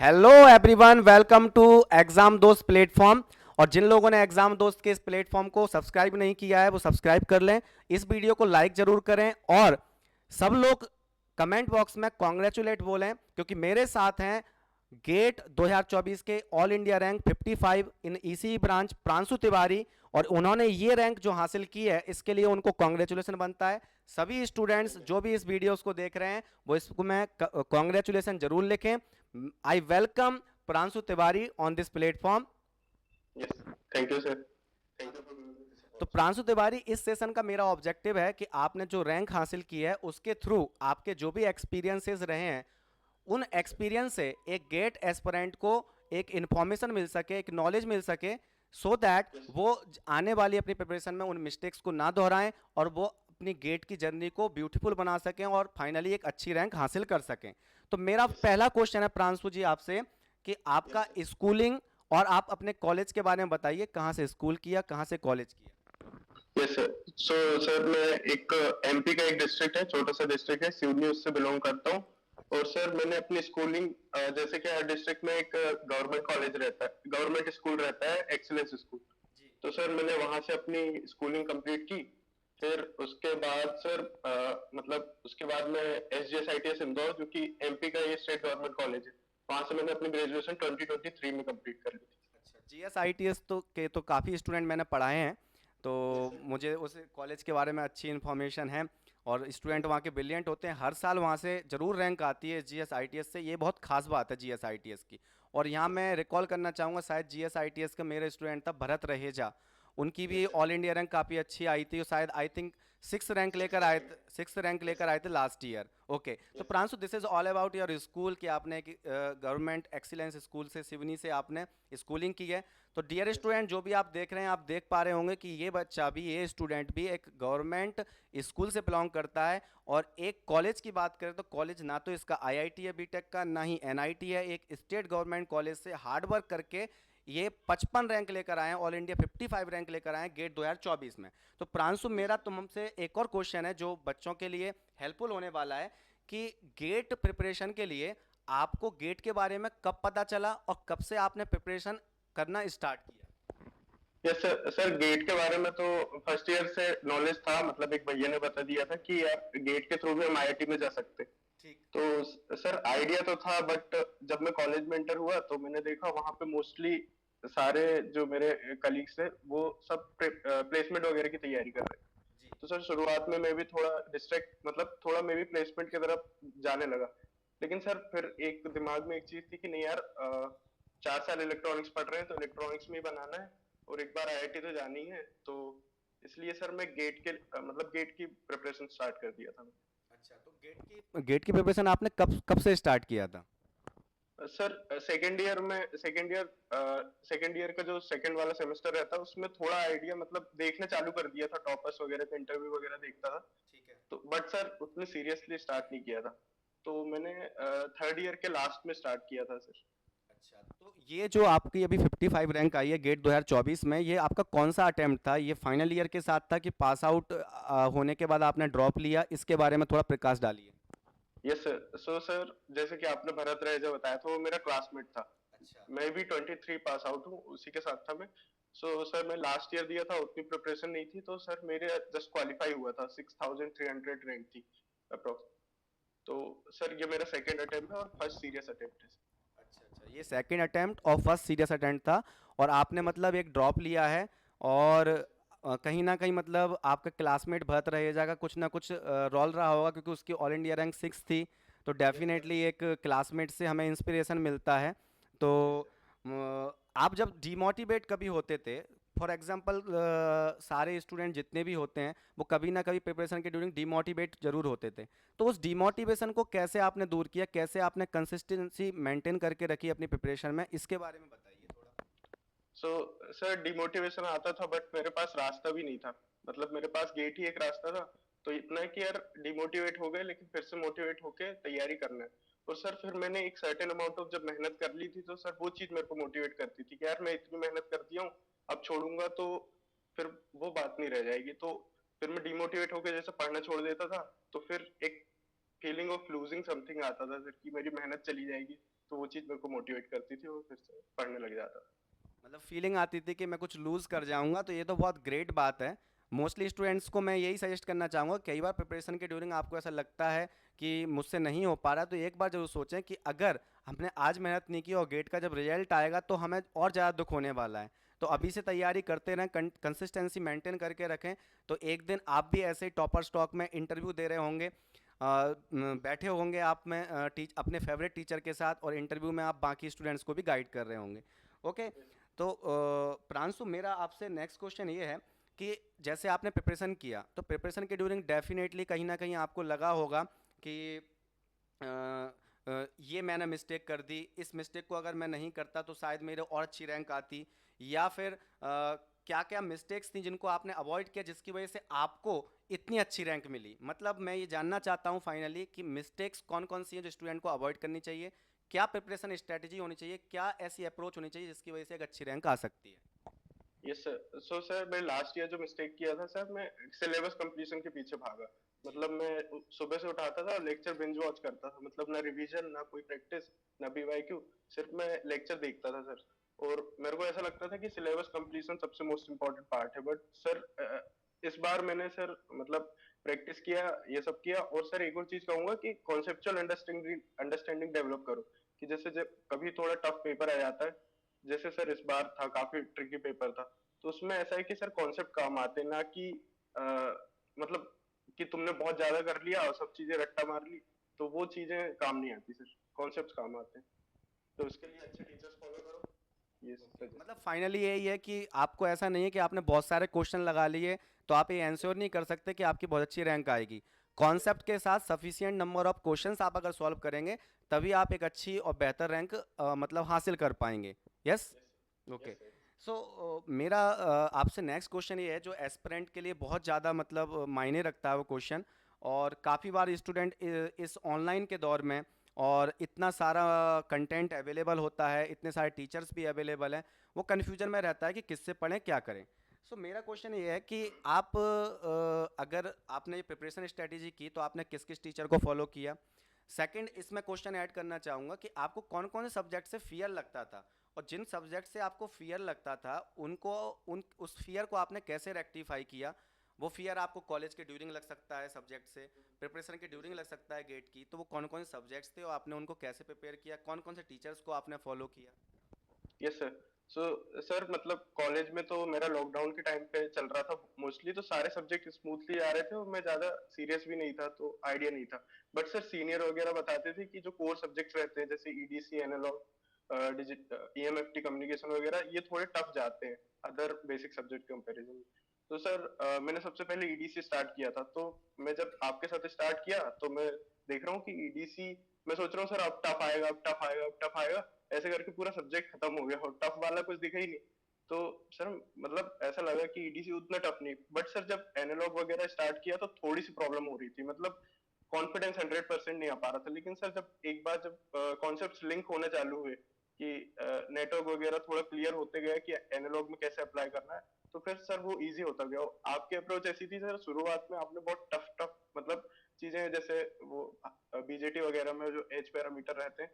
Hello everyone, welcome to exam दोस्त platform. और जिन लोगों ने एग्जाम दोस्त के इस प्लेटफॉर्म को सब्सक्राइब नहीं किया है वो सब्सक्राइब कर लें। इस वीडियो को लाइक जरूर करें और सब लोग कमेंट बॉक्स में कॉन्ग्रेचुलेट बोलें, क्योंकि मेरे साथ हैं गेट 2024 के ऑल इंडिया रैंक 55 इन ईसी ब्रांच प्रांशु तिवारी। और उन्होंने ये रैंक जो हासिल की है इसके लिए उनको कॉन्ग्रेचुलेशन बनता है। सभी स्टूडेंट्स जो भी इस वीडियोस को देख रहे हैं वो इसको में कॉन्ग्रेचुलेशन जरूर लिखें। I welcome Pranshu Tiwari on this platform. Yes, thank you sir. Thank you for तो प्रांशु तिवारी, इस सेशन का मेरा ऑब्जेक्टिव है कि आपने जो रैंक हासिल की है उसके थ्रू आपके जो भी एक्सपीरियंसेस रहे हैं उन एक्सपीरियंस से एक गेट एस्पिरेंट को एक इन्फॉर्मेशन मिल सके, एक नॉलेज मिल सके, सो दैट वो आने वाली अपनी प्रिपरेशन में उन मिस्टेक्स को ना दोहराएं और वो अपनी गेट की जर्नी को ब्यूटीफुल बना सकें और फाइनली एक अच्छी रैंक हासिल कर सकें। तो मेरा पहला क्वेश्चन है प्रांशु जी आपसे कि आपका स्कूलिंग और आप अपने कॉलेज के बारे में बताइए, कहाँ से स्कूल किया, कहाँ से कॉलेज किया। Yes sir. सो सर, मैं एक एमपी का एक डिस्ट्रिक्ट है, छोटा सा डिस्ट्रिक्ट है सिवनी, उससे बिलोंग करता हूँ। और सर मैंने अपनी स्कूलिंग, जैसे कि हर डिस्ट्रिक्ट में एक गवर्नमेंट कॉलेज रहता है, गवर्नमेंट स्कूल रहता है, एक्सीलेंस स्कूल। तो सर मैंने वहां से अपनी स्कूलिंग कंप्लीट की। फिर उसके बाद सर मतलब उसके बाद मैं SGSITS इंदौर, जो कि एमपी का ये स्टेट गवर्नमेंट कॉलेज है, वहां से मैंने अपनी ग्रेजुएशन 2023 में कंप्लीट कर ली थी। अच्छा, GSITS तो काफ़ी स्टूडेंट मैंने पढ़ाए हैं, तो यस सर। मुझे उस कॉलेज के बारे में अच्छी इन्फॉर्मेशन है। और स्टूडेंट वहाँ के ब्रिलियंट होते हैं, हर साल वहाँ से ज़रूर रैंक आती है GSITS से, ये बहुत खास बात है GSITS की। और यहाँ मैं रिकॉल करना चाहूँगा, शायद GSITS का मेरे स्टूडेंट था भरत रहेजा, उनकी भी yes sir. All India rank काफ़ी अच्छी आई थी, और शायद आई थिंक सिक्स रैंक लेकर आए थे लास्ट ईयर। ओके, तो yes sir. Pranshu, this is all about your school कि आपने गवर्नमेंट एक्सीलेंस स्कूल से सिवनी से आपने स्कूलिंग की है। तो डियर यस स्टूडेंट, जो भी आप देख रहे हैं, आप देख पा रहे होंगे कि ये बच्चा भी, ये स्टूडेंट भी एक गवर्नमेंट स्कूल से बिलोंग करता है। और एक कॉलेज की बात करें तो कॉलेज ना तो इसका आईआईटी है बीटेक का, ना ही एनआईटी है, एक स्टेट गवर्नमेंट कॉलेज से हार्ड वर्क करके ये 55 रैंक लेकर आए हैं, ऑल इंडिया 55 रैंक लेकर आए हैं गेट 2024 में। तो प्रांशु, मेरा तुमसे एक और क्वेश्चन है जो बच्चों के लिए हेल्पफुल होने वाला है कि गेट प्रिपरेशन के लिए आपको गेट के बारे में कब पता चला और कब से आपने प्रिपरेशन करना स्टार्ट किया। Yes sir. सर गेट के बारे में तो फर्स्ट ईयर से नॉलेज था, मतलब एक भैया ने बता दिया था कि यार गेट के थ्रू भी हम आईआईटी में जा सकते। ठीक। तो सर आइडिया तो था, बट जब मैं कॉलेज में एंटर हुआ तो मैंने देखा वहां पे मोस्टली सारे जो मेरे कलीग्स थे वो सब प्लेसमेंट वगैरह की तैयारी कर रहे थे। जी। तो सर शुरुआत में मैं भी थोड़ा डिस्ट्रैक्ट, मतलब थोड़ा मैं भी प्लेसमेंट की तरफ जाने लगा। लेकिन सर फिर एक दिमाग में एक चीज थी कि नहीं यार, 4 साल इलेक्ट्रॉनिक्स पढ़ रहे हैं तो इलेक्ट्रॉनिक्स में ही बनाना है, और एक बार आईआईटी तो जानी है। तो इसलिए सर मैं गेट के मतलब गेट की प्रिपरेशन स्टार्ट कर दिया था। अच्छा, तो गेट की प्रिपरेशन आपने कब कब से स्टार्ट किया था। सर सेकेंड ईयर का जो सेकेंड वाला सेमेस्टर रहता है उसमें थोड़ा आइडिया, मतलब देखना चालू कर दिया था, टॉपर्स वगैरह का इंटरव्यू वगैरह देखता था। ठीक है। तो बट सर उतने सीरियसली स्टार्ट नहीं किया था। तो मैंने थर्ड ईयर के लास्ट में स्टार्ट किया था सर। अच्छा, तो ये जो आपकी अभी 55 रैंक आई है गेट 2024 में, ये आपका कौन सा अटेम्प्ट था, ये फाइनल ईयर के साथ था कि पास आउट होने के बाद आपने ड्रॉप लिया, इसके बारे में थोड़ा प्रकाश डालिए। Yes sir. सो सर जैसे कि आपने भरत राय जो बताया था वो मेरा क्लासमेट था। अच्छा। मैं भी 23 पास आउट हूँ, उसी के साथ था मैं। सो सर मैं लास्ट ईयर दिया था, उतनी प्रिपरेशन नहीं थी, तो सर मेरे जस्ट क्वालिफाई हुआ था, 6300 रैंक थी अप्रोक्स। तो सर ये मेरा सेकंड अटेम्प्ट है और फर्स्ट सीरियस अटेम्प्ट है। अच्छा अच्छा, ये सेकंड अटेम्प्ट और फर्स्ट सीरियस अटेम्प्ट था, और आपने मतलब एक ड्रॉप लिया है। और कहीं ना कहीं मतलब आपका क्लासमेट भरत रहेगा का कुछ ना कुछ रोल रहा होगा, क्योंकि उसकी ऑल इंडिया रैंक 6 थी। तो यस सर। डेफिनेटली एक क्लासमेट से हमें इंस्पिरेशन मिलता है। तो यस सर। आप जब डिमोटिवेट कभी होते थे, फॉर एग्जांपल सारे स्टूडेंट जितने भी होते हैं वो कभी ना कभी प्रिपरेशन के ड्यूरिंग डिमोटिवेट जरूर होते थे, तो उस डिमोटिवेशन को कैसे आपने दूर किया, कैसे आपने कंसिस्टेंसी मेंटेन करके रखी अपनी प्रिपरेशन में, इसके बारे में बताइए थोड़ा। सो सर डिमोटिवेशन आता था, बट मेरे पास रास्ता भी नहीं था। मतलब मेरे पास गेट ही एक रास्ता था। तो इतना है कि यार डिमोटिवेट हो गए, लेकिन फिर से मोटिवेट होके तैयारी करना है। और सर फिर मैंने एक सर्टेन अमाउंट ऑफ जब मेहनत कर ली थी, तो सर वो चीज मेरे को मोटिवेट करती थी कि यार मैं इतनी मेहनत कर दिया हूँ, अब छोड़ूंगा तो फिर वो बात नहीं रह जाएगी। तो फिर मैं डिमोटिवेट होकर जैसे पढ़ना छोड़ देता था, तो फिर एक फीलिंग ऑफ लूजिंग समथिंग आता था सर, कि मेरी मेहनत चली जाएगी। तो वो चीज़ मेरे को मोटिवेट करती थी और फिर से पढ़ने लग जाता था। मतलब फीलिंग आती थी कि मैं कुछ लूज़ कर जाऊंगा, तो ये तो बहुत ग्रेट बात है। मोस्टली स्टूडेंट्स को मैं यही सजेस्ट करना चाहूँगा, कई बार प्रिपरेशन के ड्यूरिंग आपको ऐसा लगता है कि मुझसे नहीं हो पा रहा, तो एक बार जरूर सोचें कि अगर हमने आज मेहनत नहीं की और गेट का जब रिजल्ट आएगा तो हमें और ज़्यादा दुख होने वाला है। तो अभी से तैयारी करते रहें, कंसिस्टेंसी मेंटेन करके रखें, तो एक दिन आप भी ऐसे ही टॉपर स्टॉक में इंटरव्यू दे रहे होंगे, बैठे होंगे आप में अपने फेवरेट टीचर के साथ, और इंटरव्यू में आप बाकी स्टूडेंट्स को भी गाइड कर रहे होंगे। ओके। तो प्रांशु, मेरा आपसे नेक्स्ट क्वेश्चन ये है कि जैसे आपने प्रिपरेशन किया, तो प्रिपरेशन के ड्यूरिंग डेफिनेटली कहीं ना कहीं आपको लगा होगा कि ये मैंने मिस्टेक कर दी, इस मिस्टेक को अगर मैं नहीं करता तो शायद मेरे और अच्छी रैंक आती, या फिर क्या क्या मिस्टेक्स थी जिनको आपने अवॉइड किया जिसकी वजह से आपको इतनी अच्छी रैंक मिली। मतलब मैं ये जानना चाहता हूँ फाइनली कि मिस्टेक्स कौन कौन सी हैं जो स्टूडेंट को अवॉइड करनी चाहिए, क्या प्रिपरेशन स्ट्रेटजी होनी चाहिए, क्या ऐसी अप्रोच होनी चाहिए जिसकी वजह से एक अच्छी रैंक आ सकती है। Yes sir. सो सर मैं लास्ट ईयर जो मिस्टेक किया था सर, मैं सिलेबस कंप्लीशन के पीछे भागा। मतलब मैं सुबह से उठाता था, लेक्चर बिंज वॉच करता था, मतलब ना रिवीजन ना कोई प्रैक्टिस ना बीवाईक्यू, सिर्फ मैं लेक्चर देखता था सर। और मेरे को ऐसा लगता था कि सिलेबस कंप्लीशन सबसे मोस्ट इम्पोर्टेंट पार्ट है, बट सर इस बार मैंने सर मतलब प्रैक्टिस किया, ये सब किया। और सर एक और चीज कहूंगा कि कॉन्सेप्चुअल अंडरस्टैंडिंग अंडरस्टैंडिंग डेवलप करो, कि जैसे जब कभी थोड़ा टफ पेपर आ जाता है, जैसे सर इस बार था काफी ट्रिकी पेपर था, तो उसमें ऐसा है कि सर कॉन्सेप्ट काम आते हैं, ना कि मतलब कि तुमने बहुत ज्यादा कर लिया और सब चीजें रट्टा मार ली, तो वो चीजें काम नहीं आती सर, कॉन्सेप्ट काम आते हैं। तो उसके लिए अच्छे टीचर्स फॉलो करो, ये सजेस्ट। मतलब फाइनली यही है कि आपको ऐसा नहीं है कि आपने बहुत सारे क्वेश्चन लगा लिए तो आप ये आंसर नहीं कर सकते कि आपकी बहुत अच्छी रैंक आएगी। कॉन्सेप्ट के साथ सफिशिएंट नंबर ऑफ क्वेश्चंस आप अगर सॉल्व करेंगे तभी आप एक अच्छी और बेहतर रैंक मतलब हासिल कर पाएंगे। Yes. Okay. Yes sir. So मेरा आपसे नेक्स्ट क्वेश्चन ये है जो एस्पिरेंट के लिए बहुत ज़्यादा मतलब मायने रखता है वो क्वेश्चन, और काफ़ी बार स्टूडेंट इस ऑनलाइन के दौर में और इतना सारा कंटेंट अवेलेबल होता है, इतने सारे टीचर्स भी अवेलेबल हैं, वो कन्फ्यूजन में रहता है कि किससे पढ़ें क्या करें। सो मेरा क्वेश्चन ये है कि आप अगर आपने ये प्रिपरेशन स्ट्रेटेजी की तो आपने किस किस टीचर को फॉलो किया। सेकंड, इसमें क्वेश्चन ऐड करना चाहूँगा कि आपको कौन कौन से सब्जेक्ट से फियर लगता था, और जिन सब्जेक्ट से आपको फियर लगता था उनको उन उस फियर को आपने कैसे रेक्टिफाई किया। वो फियर आपको कॉलेज के ड्यूरिंग लग सकता है सब्जेक्ट से, प्रिपरेशन के ड्यूरिंग लग सकता है गेट की, तो वो कौन कौन से सब्जेक्ट्स थे और आपने उनको कैसे प्रिपेयर किया, कौन कौन से टीचर्स को आपने फॉलो किया। Yes sir. सो सर मतलब कॉलेज में तो मेरा लॉकडाउन के टाइम पे चल रहा था मोस्टली, तो सारे सब्जेक्ट स्मूथली आ रहे थे और मैं ज्यादा सीरियस भी नहीं था, तो आइडिया नहीं था। बट सर सीनियर वगैरह बताते थे कि जो कोर सब्जेक्ट्स रहते हैं जैसे EDC, analog, digit, EMFT, communication वगैरह, ये थोड़े टफ जाते हैं अदर बेसिक सब्जेक्ट कंपैरिजन में। तो सर मैंने सबसे पहले ईडीसी स्टार्ट किया था। तो मैं जब आपके साथ स्टार्ट किया तो मैं देख रहा हूँ कि ईडीसी, मैं सोच रहा हूँ सर अब टफ आएगा, अब टफ आएगा, अब टफ आएगा, ऐसे करके पूरा सब्जेक्ट खत्म हो गया और टफ वाला कुछ दिखा ही नहीं। तो सर मतलब ऐसा लगा कि ईडीसी उतना टफ नहीं, बट सर जब एनालॉग वगैरह स्टार्ट किया तो थोड़ी सी प्रॉब्लम हो रही थी, मतलब कॉन्फिडेंस 100% नहीं आ पा रहा था। लेकिन सर जब एक बार जब कॉन्सेप्ट लिंक होने चालू हुए कि नेटवर्क वगैरह थोड़ा क्लियर होते गया कि एनालॉग में कैसे अप्लाई करना है, तो फिर सर वो इजी होता गया। आपकी अप्रोच ऐसी थी सर, शुरुआत में आपने बहुत टफ टफ मतलब चीजें, जैसे वो बीजेटी वगैरह में जो एज पैरामीटर रहते हैं,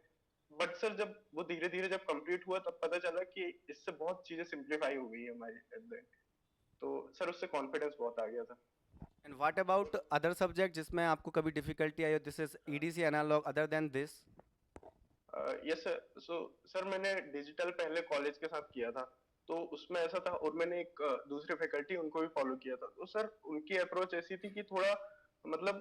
बट सर जब वो धीरे धीरे जब कंप्लीट हुआ तब पता चला कि इससे बहुत चीजें सिंप्लीफाई हो गई है हमारी एट द एंड। तो सर उससे कॉन्फिडेंस बहुत आ गया था। And what about other subject जिसमें आपको कभी डिफिकल्टी आई हो, this is EDC analog other than this. Yes sir. So sir मैंने डिजिटल पहले कॉलेज के साथ किया था, तो उसमें ऐसा था, और मैंने एक दूसरे फैकल्टी उनको भी फॉलो किया था। तो सर उनकी अप्रोच ऐसी थी कि थोड़ा मतलब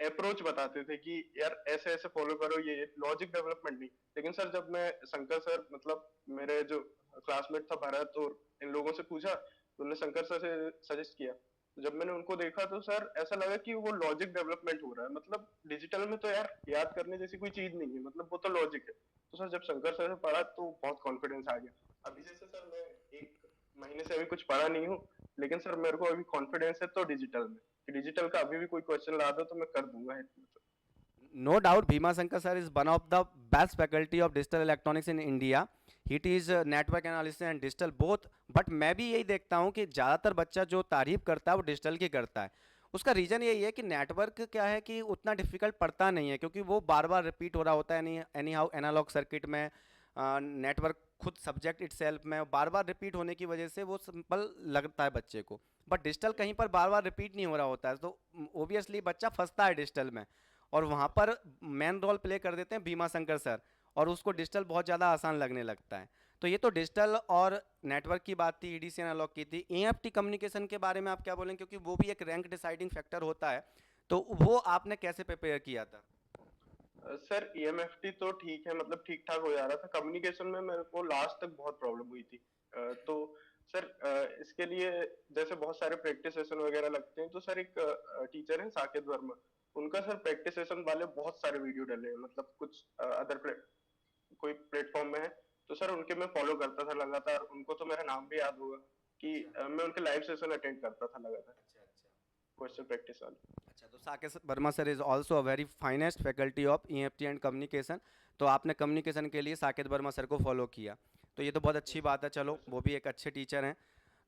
अप्रोच बताते थे कि यार ऐसे ऐसे फॉलो करो, ये लॉजिक डेवलपमेंट नहीं। लेकिन सर जब मैं शंकर सर, मतलब मेरे जो क्लासमेट था भरत और इन लोगों से पूछा, तो उन्होंने शंकर सर से सजेस्ट किया। तो जब मैंने उनको देखा तो सर ऐसा लगा कि वो लॉजिक डेवलपमेंट हो रहा है, मतलब डिजिटल में तो यार याद करने जैसी कोई चीज नहीं है, मतलब वो तो लॉजिक है। तो सर जब शंकर सर से पढ़ा तो बहुत कॉन्फिडेंस आ गया। अभी जैसे सर मैं एक महीने से अभी कुछ पढ़ा नहीं हूँ, लेकिन सर मेरे को अभी कॉन्फिडेंस है तो डिजिटल में, कि डिजिटल का अभी भी कोई क्वेश्चन ला दो तो मैं कर दूंगा इसमें तो। No doubt, Bhima Shankar sir is one of the best faculty of digital electronics in India. He teaches network analysis and digital both. But मैं भी यही देखता हूँ कि ज़्यादातर बच्चा जो तारीफ करता है वो डिजिटल की करता है। उसका रीज़न यही है कि नेटवर्क क्या है कि उतना डिफिकल्ट पड़ता नहीं है, क्योंकि वो बार बार रिपीट हो रहा होता है। एनी हाउ एनालॉग सर्किट में नेटवर्क खुद सब्जेक्ट इटसेल्फ में बार बार रिपीट होने की वजह से वो सिंपल लगता है बच्चे को। बट डिजिटल कहीं पर बार बार रिपीट नहीं हो रहा होता है, तो ओबियसली बच्चा फंसता है डिजिटल में, और वहाँ पर मेन रोल प्ले कर देते हैं भीमा शंकर सर, और उसको डिजिटल बहुत ज़्यादा आसान लगने लगता है। तो ये तो डिजिटल और नेटवर्क की बात थी, ईडीसी एनालॉग की थी। ईएफटी कम्युनिकेशन के बारे में आप क्या बोलेंगे, क्योंकि वो भी एक रैंक डिसाइडिंग फैक्टर होता है, तो वो आपने कैसे प्रिपेयर किया था? सर ईएमएफटी तो ठीक है, मतलब ठीक ठाक हो जा रहा था। कम्युनिकेशन में मेरे को लास्ट तक बहुत प्रॉब्लम हुई थी। तो सर इसके लिए जैसे बहुत सारे प्रैक्टिस सेशन वगैरह लगते हैं, तो सर एक टीचर है साकेत वर्मा, उनका सर प्रैक्टिस सेशन वाले बहुत सारे वीडियो डले हैं, मतलब कुछ अदर कोई प्लेटफॉर्म में है, तो सर उनके मैं फॉलो करता था लगातार। उनको तो मेरा नाम भी याद होगा कि अच्छा मैं उनके लाइव सेशन अटेंड करता था लगातार, अच्छा अच्छा। क्वेश्चन प्रैक्टिस वाले। अच्छा, तो Saket Verma sir is also a very finest faculty of EFT and communication. तो आपने कम्युनिकेशन के लिए साकेत वर्मा सर को फॉलो किया, तो ये तो बहुत अच्छी बात है। चलो, वो भी एक अच्छे टीचर हैं,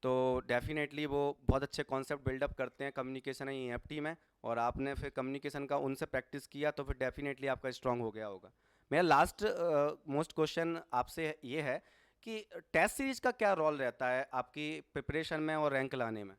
तो डेफिनेटली वो बहुत अच्छे कॉन्सेप्ट बिल्डअप करते हैं कम्युनिकेशन ई एफ टी में, और आपने फिर कम्युनिकेशन का उनसे प्रैक्टिस किया, तो फिर डेफिनेटली आपका स्ट्रांग हो गया होगा। मेरा लास्ट मोस्ट क्वेश्चन आपसे ये है कि टेस्ट सीरीज का क्या रोल रहता है आपकी प्रिपरेशन में और रैंक लाने में?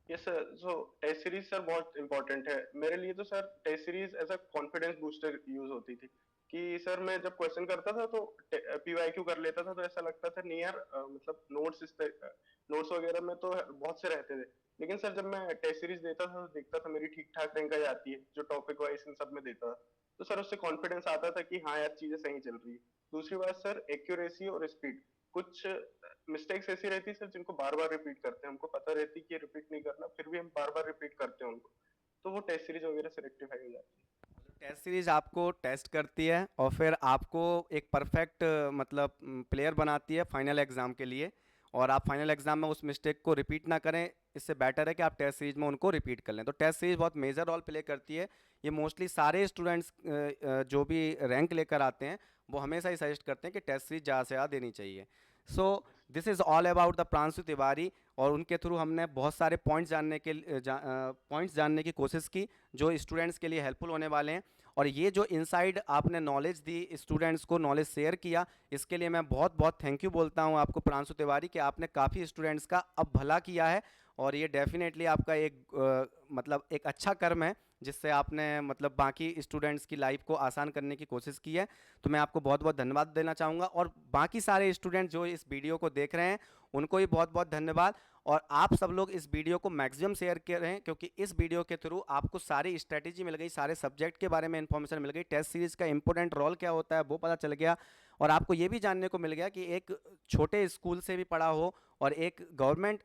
Yes sir, so test series sir बहुत इंपॉर्टेंट है मेरे लिए। तो sir test series as a confidence booster use होती थी कि सर मैं जब क्वेश्चन करता था तो पीवाईक्यू कर लेता था, तो ऐसा लगता था नहीं यार, मतलब नोट्स वगैरह में तो बहुत से रहते थे, लेकिन सर जब मैं टेस्ट सीरीज देता था तो देखता था मेरी ठीक ठाक रैंक आ जाती है, जो टॉपिक वाइज इन सब में देता था। तो सर उससे कॉन्फिडेंस आता था कि हाँ यार चीजें सही चल रही है। दूसरी बात सर, एक्यूरेसी और स्पीड। कुछ मिस्टेक्स ऐसी रहती है सर जिनको बार बार रिपीट करते हैं, हमको पता रहती है कि रिपीट नहीं करना, फिर भी हम बार बार रिपीट करते हैं उनको, तो वो टेस्ट सीरीज वगैरह से रेक्टिफाई हो जाती टेस्ट सीरीज आपको टेस्ट करती है और फिर आपको एक परफेक्ट मतलब प्लेयर बनाती है फाइनल एग्जाम के लिए, और आप फाइनल एग्जाम में उस मिस्टेक को रिपीट ना करें। इससे बेटर है कि आप टेस्ट सीरीज में उनको रिपीट कर लें। तो टेस्ट सीरीज बहुत मेजर रोल प्ले करती है। ये मोस्टली सारे स्टूडेंट्स जो भी रैंक लेकर आते हैं, वो हमेशा ही सजेस्ट करते हैं कि टेस्ट सीरीज ज़्यादा से ज़्यादा देनी चाहिए। So this is all about the Pranshu Tiwari, और उनके थ्रू हमने बहुत सारे पॉइंट्स जानने की कोशिश की जो स्टूडेंट्स के लिए हेल्पफुल होने वाले हैं। और ये जो इनसाइड आपने नॉलेज दी, स्टूडेंट्स को नॉलेज शेयर किया, इसके लिए मैं बहुत बहुत थैंक यू बोलता हूँ आपको प्रांशु तिवारी, कि आपने काफ़ी स्टूडेंट्स का अब भला किया है, और ये डेफिनेटली आपका एक मतलब एक अच्छा कर्म है, जिससे आपने मतलब बाकी स्टूडेंट्स की लाइफ को आसान करने की कोशिश की है। तो मैं आपको बहुत बहुत धन्यवाद देना चाहूँगा, और बाकी सारे स्टूडेंट जो इस वीडियो को देख रहे हैं उनको भी बहुत बहुत धन्यवाद। और आप सब लोग इस वीडियो को मैक्सिमम शेयर करें, क्योंकि इस वीडियो के थ्रू आपको सारी स्ट्रेटेजी मिल गई, सारे सब्जेक्ट के बारे में इंफॉर्मेशन मिल गई, टेस्ट सीरीज का इंपॉर्टेंट रोल क्या होता है वो पता चल गया, और आपको ये भी जानने को मिल गया कि एक छोटे स्कूल से भी पढ़ा हो और एक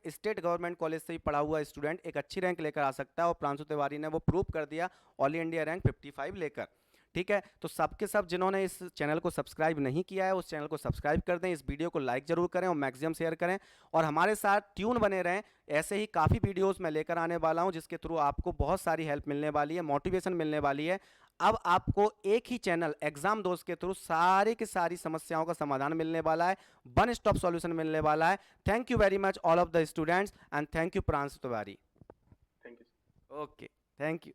स्टेट गवर्नमेंट कॉलेज से भी पढ़ा हुआ स्टूडेंट एक अच्छी रैंक लेकर आ सकता है, और प्रांशु तिवारी ने वो प्रूव कर दिया ऑल इंडिया रैंक 55 लेकर। ठीक है, तो सबके सब जिन्होंने इस चैनल को सब्सक्राइब नहीं किया है, उस चैनल को सब्सक्राइब कर दें, इस वीडियो को लाइक जरूर करें और मैक्सिमम शेयर करें, और हमारे साथ ट्यून बने रहें। ऐसे ही काफ़ी वीडियोस मैं लेकर आने वाला हूं, जिसके थ्रू आपको बहुत सारी हेल्प मिलने वाली है, मोटिवेशन मिलने वाली है। अब आपको एक ही चैनल एग्जाम दोस्त के थ्रू सारी की सारी समस्याओं का समाधान मिलने वाला है, वन स्टॉप सॉल्यूशन मिलने वाला है। Thank you very much all of the students, and thank you Pranshu Tiwari. है। Thank you. Okay, thank you.